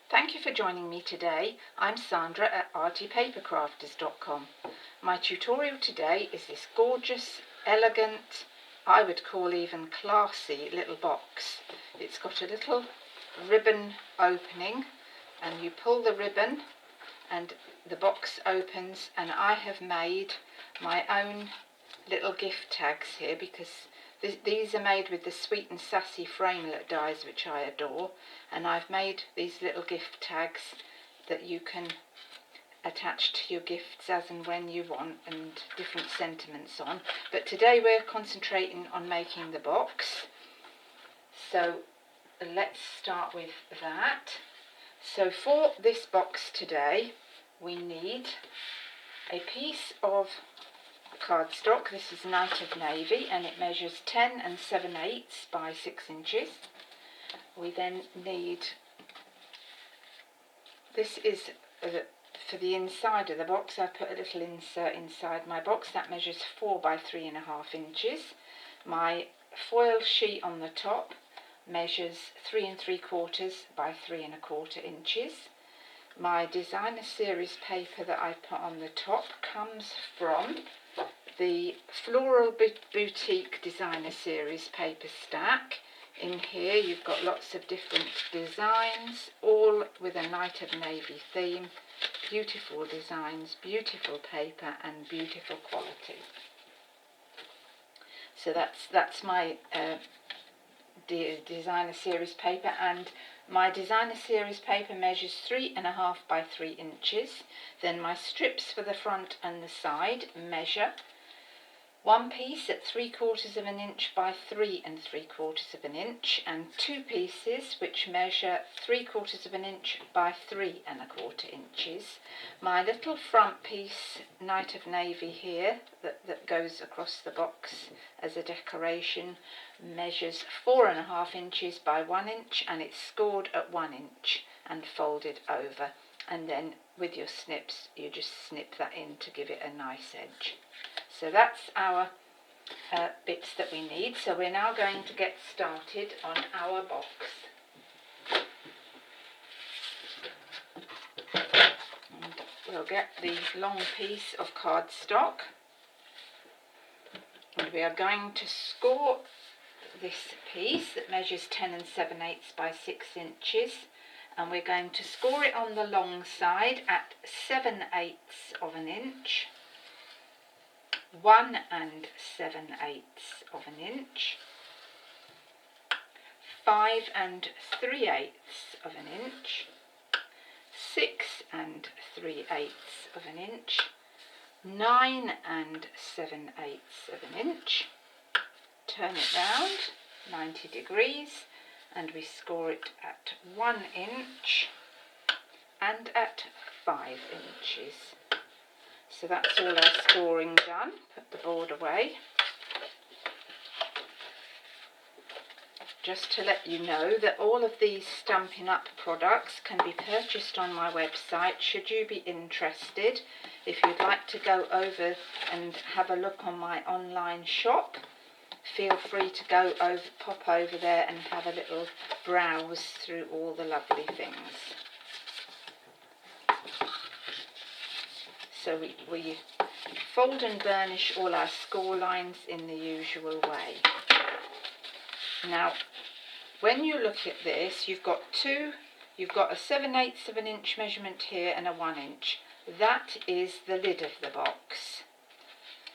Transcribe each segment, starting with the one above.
Thank you for joining me today. I'm Sandra at artypapercrafters.com. My tutorial today is this gorgeous, elegant, I would call even classy little box. It's got a little ribbon opening and you pull the ribbon and the box opens, and I have made my own little gift tags here because these are made with the Sweet and Sassy framelit dies, which I adore, and I've made these little gift tags that you can attach to your gifts as and when you want, and different sentiments on. But today we're concentrating on making the box, so let's start with that. So for this box today we need a piece of cardstock. This is Night of Navy and it measures 10 7/8 by 6 inches. We then need, this is for the inside of the box. I put a little insert inside my box that measures 4 by 3.5 inches. My foil sheet on the top measures 3 3/4 by 3.25 inches. My designer series paper that I put on the top comes from the Floral Boutique Designer Series paper stack. In here you've got lots of different designs, all with a Night of Navy theme. Beautiful designs, beautiful paper and beautiful quality. So that's my designer series paper, and my designer series paper measures 3.5 by 3 inches. Then my strips for the front and the side measure one piece at 3/4 inch by 3 3/4 inch, and two pieces which measure 3/4 inch by 3.25 inches. My little front piece, Night of Navy here, that goes across the box as a decoration, measures 4.5 inches by 1 inch, and it's scored at 1 inch and folded over, and then with your snips you just snip that in to give it a nice edge. So that's our bits that we need. So we're now going to get started on our box. And we'll get the long piece of cardstock and we are going to score this piece that measures 10 7/8 by 6 inches, and we're going to score it on the long side at 7/8 inch, 1 7/8 inch, 5 3/8 inch, 6 3/8 inch, 9 7/8 inch. Turn it round 90 degrees and we score it at 1 inch and at 5 inches. So that's all our scoring done. Put the board away. Just to let you know that all of these Stampin' Up products can be purchased on my website should you be interested. If you'd like to go over and have a look on my online shop, feel free to pop over there and have a little browse through all the lovely things. So we fold and burnish all our score lines in the usual way. Now, when you look at this, you've got a 7/8 inch measurement here and a 1 inch. That is the lid of the box.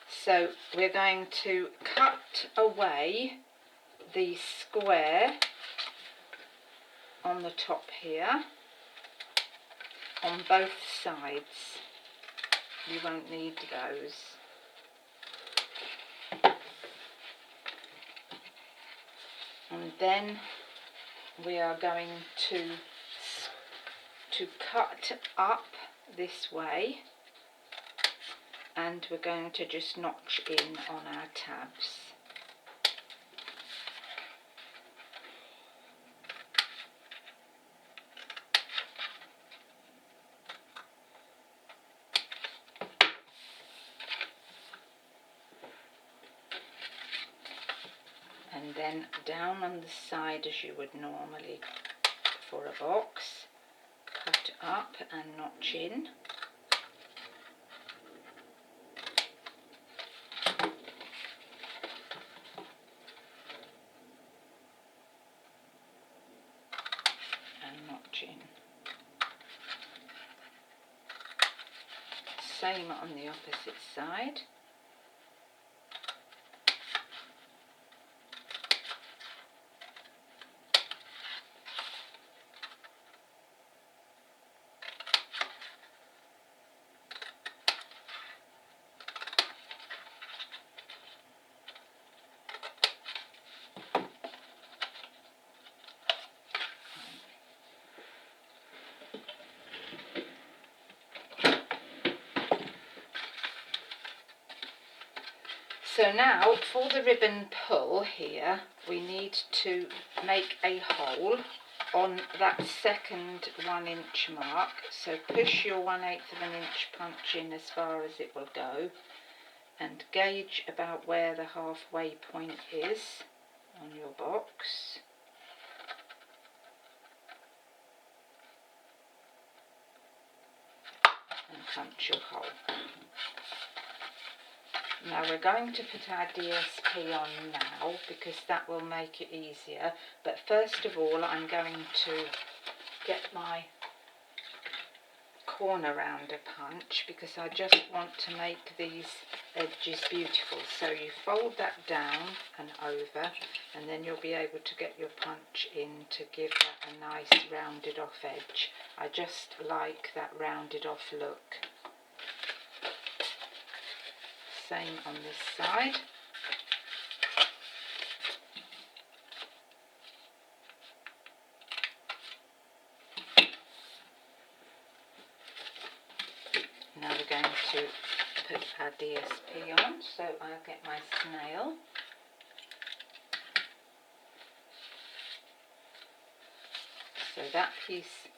So we're going to cut away the square on the top here on both sides. You won't need those. And then we are going to cut up this way, and we're going to just notch in on our tabs. And then down on the side as you would normally for a box, up and notch in. And notch in. Same on the opposite side. So now for the ribbon pull here, we need to make a hole on that second 1 inch mark. So push your 1/8 of an inch punch in as far as it will go and gauge about where the halfway point is on your box. And punch your hole. Now we're going to put our DSP on now because that will make it easier, but first of all I'm going to get my corner rounder punch because I just want to make these edges beautiful. So you fold that down and over, and then you'll be able to get your punch in to give that a nice rounded off edge. I just like that rounded off look. Same on this side. Now we're going to put our DSP on, so I'll get my snail. So that piece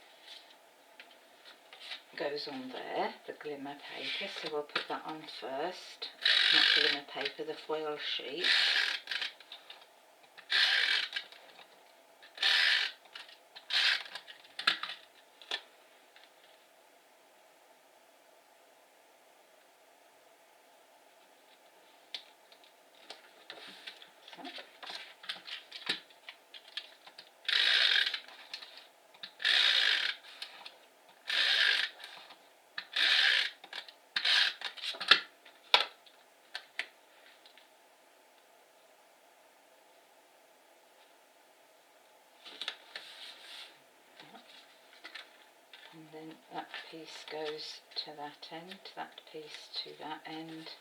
goes on there, the glimmer paper, so we'll put that on first. Not glimmer paper, the foil sheet. And then that piece goes to that end, that piece to that end,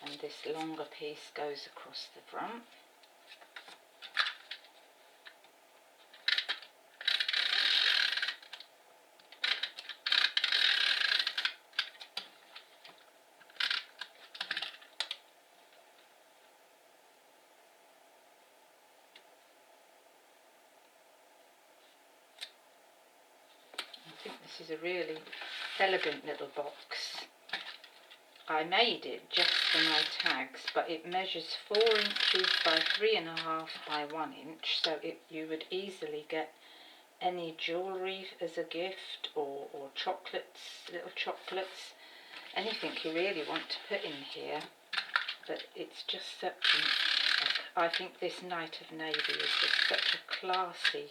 and this longer piece goes across the front. I think this is a really elegant little box. I made it just for my tags, but it measures 4 inches by 3.5 by 1 inch, so you would easily get any jewellery as a gift, or chocolates, little chocolates, anything you really want to put in here. But it's just such I think this Night of Navy is just such a classy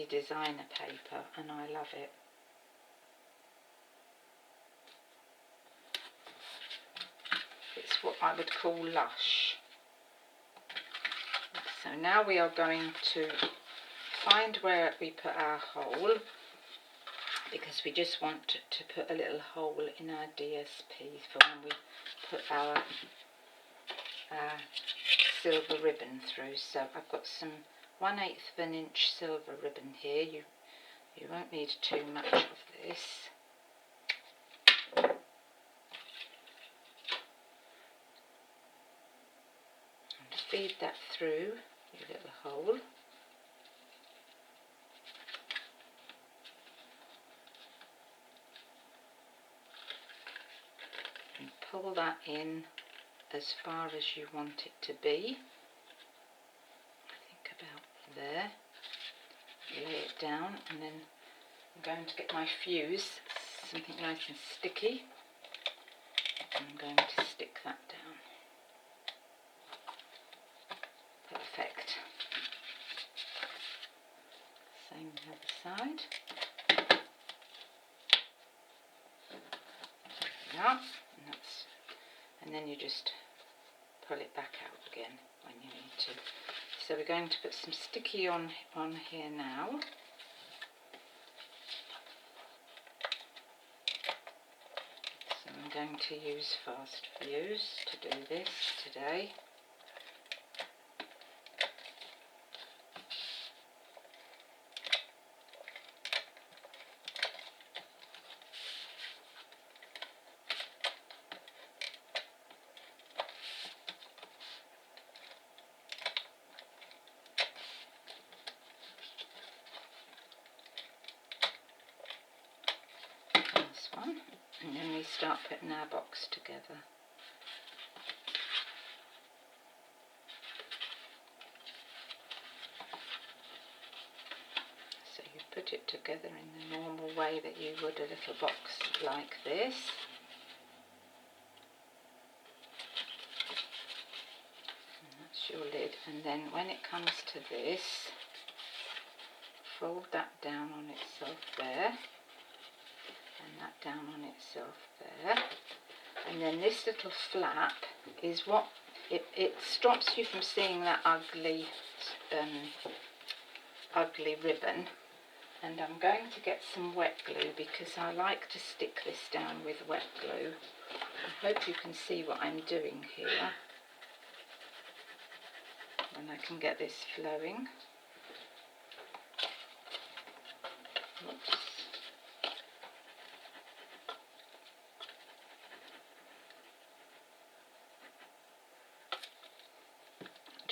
designer paper, and I love it. It's what I would call lush. So now we are going to find where we put our hole, because we just want to put a little hole in our DSP for when we put our silver ribbon through. So I've got some 1/8 of an inch silver ribbon here. You won't need too much of this. And feed that through your little hole. And pull that in as far as you want it to be. I think about there. Lay it down and then I'm going to get my fuse, something nice and sticky, and I'm going to stick that down. Perfect. Same the other side. Yeah, and then you just pull it back out again when you need to. So we're going to put some sticky on here now. So I'm going to use fast fuse to do this today. And then we start putting our box together. So you put it together in the normal way that you would a little box like this. And that's your lid. And then when it comes to this, fold that down on itself there. And that down on itself there, and then this little flap is what it stops you from seeing that ugly ribbon. And I'm going to get some wet glue because I like to stick this down with wet glue. I hope you can see what I'm doing here, and I can get this flowing. Oops.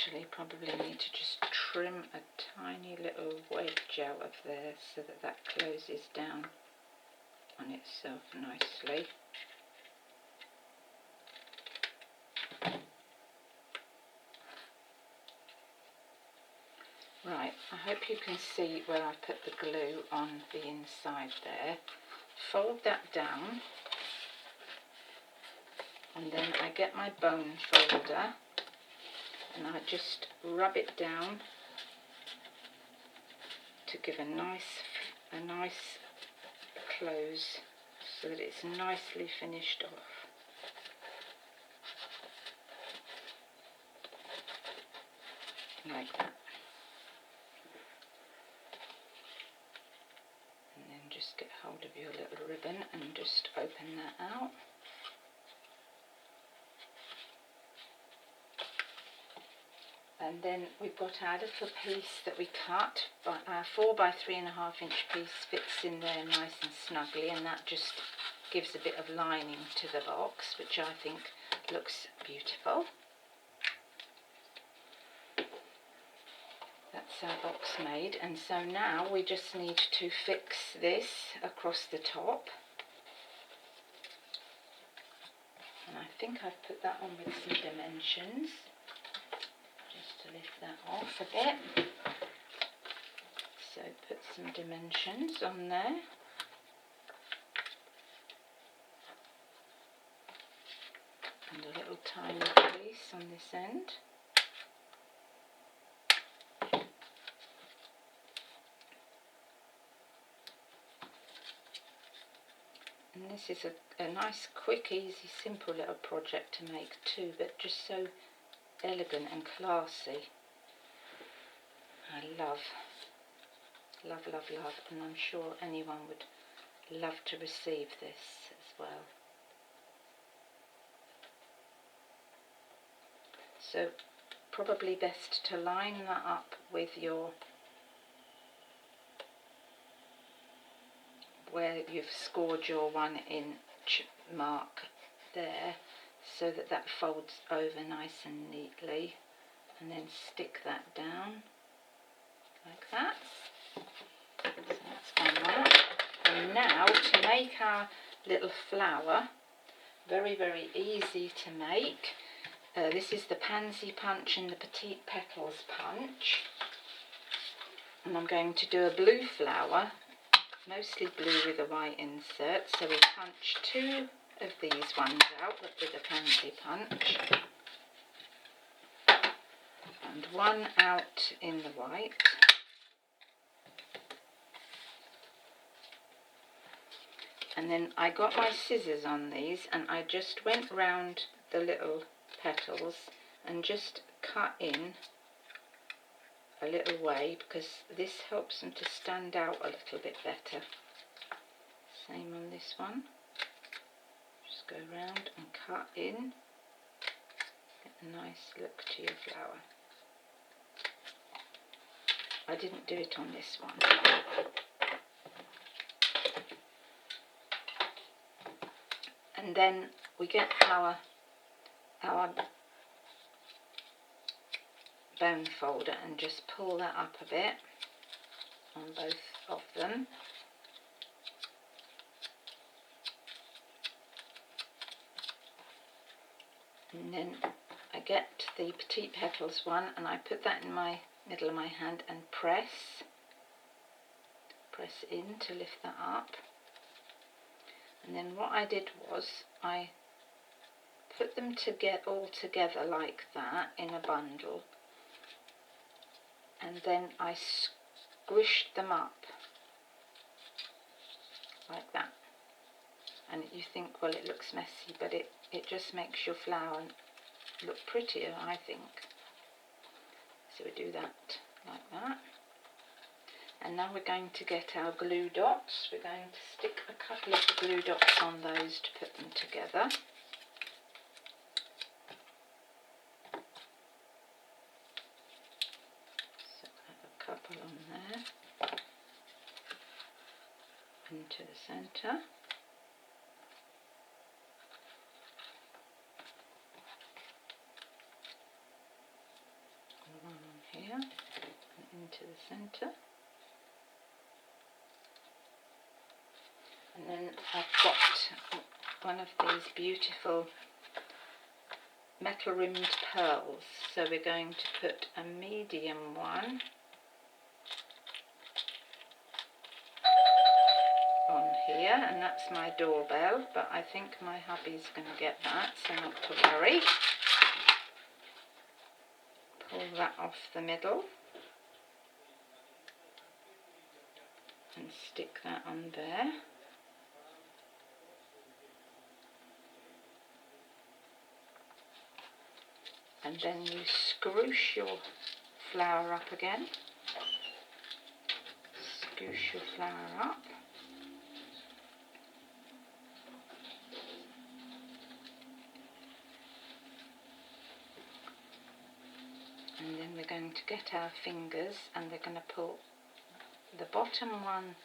Actually, probably need to just trim a tiny little wedge out of there so that that closes down on itself nicely. Right, I hope you can see where I put the glue on the inside there. Fold that down, and then I get my bone folder and I just rub it down to give a nice close so that it's nicely finished off. Like that. And then just get hold of your little ribbon and just open that out. And then we've got our little piece that we cut, but our 4 by 3.5 inch piece fits in there nice and snugly, and that just gives a bit of lining to the box, which I think looks beautiful. That's our box made, and so now we just need to fix this across the top. And I think I've put that on with some dimensions. To lift that off a bit. So put some dimensions on there. And a little tiny piece on this end. And this is a nice, quick, easy, simple little project to make too, but just so elegant and classy. I love, and I'm sure anyone would love to receive this as well. So probably best to line that up with your, where you've scored your 1 inch mark there, so that that folds over nice and neatly, and then stick that down like that. So that's done that. And now to make our little flower, very easy to make. This is the Pansy Punch and the Petite Petals Punch, and I'm going to do a blue flower mostly blue with a white insert, so we punch 2 of these ones out with a pansy punch and 1 out in the white. And then I got my scissors on these and I just went round the little petals and just cut in a little way, because this helps them to stand out a little bit better. Same on this one. Just go round and cut in. Get a nice look to your flower. I didn't do it on this one. And then we get our bone folder and just pull that up a bit on both of them. And then I get the petite petals one and I put that in my middle of my hand and press in to lift that up. And then what I did was I put them all together like that in a bundle, and then I squished them up like that. And you think, well, it looks messy, but it just makes your flower look prettier, I think. So we do that like that. And now we're going to get our glue dots. We're going to stick a couple of glue dots on those to put them together. So I have a couple on there. Into the centre. And one on here and into the centre. And then I've got one of these beautiful metal rimmed pearls, so we're going to put a medium one on here, and that's my doorbell, but I think my hubby's going to get that, so not to worry. Pull that off the middle and stick that on there. And then you scroosh your flower up again. Scoosh your flower up. And then we're going to get our fingers and we're going to pull the bottom one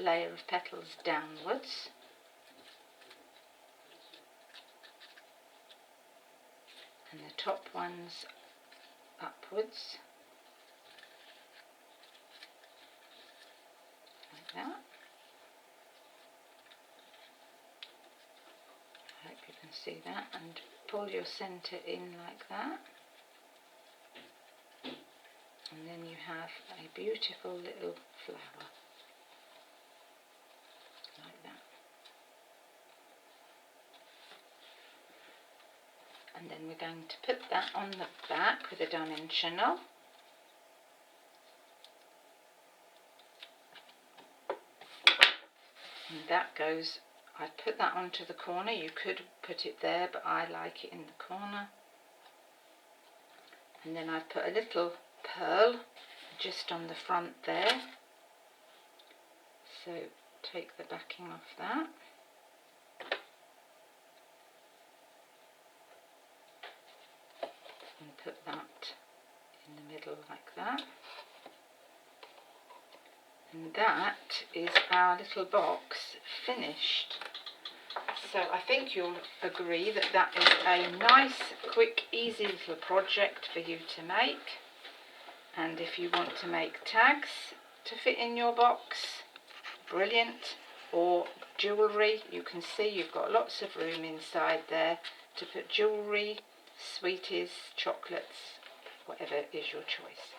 layer of petals downwards. And the top ones upwards, like that. I hope you can see that, and pull your centre in like that. And then you have a beautiful little flower, like that. And then we're going to put that on the back with a dimensional. And that goes, I put that onto the corner. You could put it there, but I like it in the corner. And then I put a little pearl just on the front there. So take the backing off that. And put that in the middle like that. And that is our little box finished. So I think you'll agree that that is a nice, quick, easy little project for you to make. And if you want to make tags to fit in your box, brilliant. Or jewellery, you can see you've got lots of room inside there to put jewellery, sweeties, chocolates, whatever is your choice.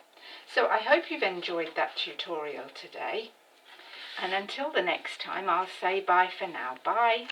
So I hope you've enjoyed that tutorial today. And until the next time, I'll say bye for now. Bye.